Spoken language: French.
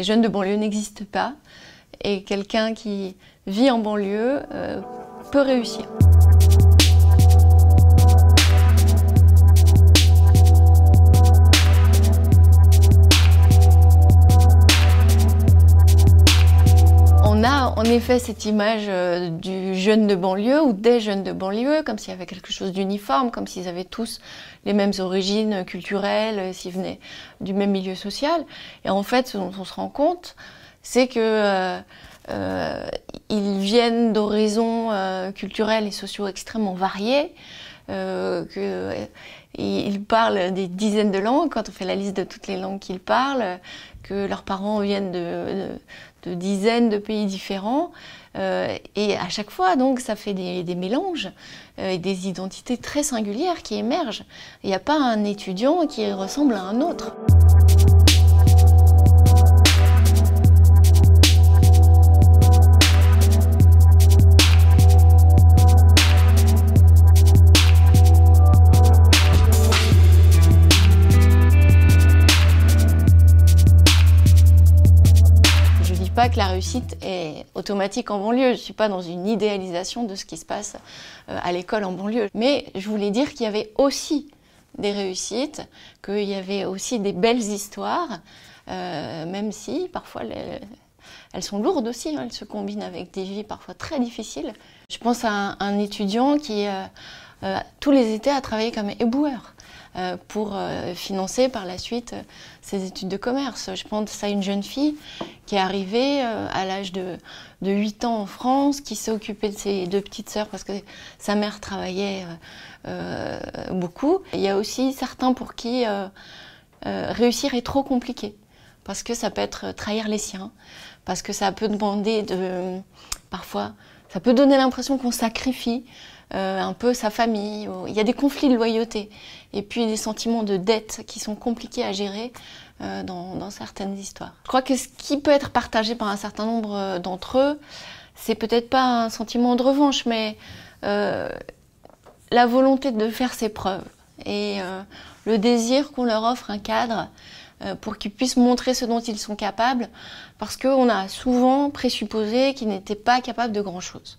les jeunes de banlieue n'existent pas et quelqu'un qui vit en banlieue peut réussir. On a en effet cette image du jeune de banlieue ou des jeunes de banlieue, comme s'il y avait quelque chose d'uniforme, comme s'ils avaient tous les mêmes origines culturelles, s'ils venaient du même milieu social. Et en fait, ce dont on se rend compte, c'est que ils viennent d'horizons culturels et sociaux extrêmement variés, qu'ils parlent des dizaines de langues, quand on fait la liste de toutes les langues qu'ils parlent, que leurs parents viennent de dizaines de pays différents, et à chaque fois, donc, ça fait des mélanges et des identités très singulières qui émergent. Il n'y a pas un étudiant qui ressemble à un autre. Pas que la réussite est automatique en banlieue. Je ne suis pas dans une idéalisation de ce qui se passe à l'école en banlieue. Mais je voulais dire qu'il y avait aussi des réussites, qu'il y avait aussi des belles histoires, même si parfois elles sont lourdes aussi, hein, elles se combinent avec des vies parfois très difficiles. Je pense à un étudiant qui tous les étés a travaillé comme éboueur pour financer par la suite ses études de commerce. Je pense à une jeune fille qui est arrivée à l'âge de 8 ans en France, qui s'est occupée de ses 2 petites sœurs parce que sa mère travaillait beaucoup. Il y a aussi certains pour qui réussir est trop compliqué, parce que ça peut être trahir les siens, parce que ça peut demander parfois, ça peut donner l'impression qu'on sacrifie un peu sa famille. Il y a des conflits de loyauté et puis des sentiments de dette qui sont compliqués à gérer dans certaines histoires. Je crois que ce qui peut être partagé par un certain nombre d'entre eux, c'est peut-être pas un sentiment de revanche, mais la volonté de faire ses preuves et le désir qu'on leur offre un cadre pour qu'ils puissent montrer ce dont ils sont capables, parce qu'on a souvent présupposé qu'ils n'étaient pas capables de grand-chose.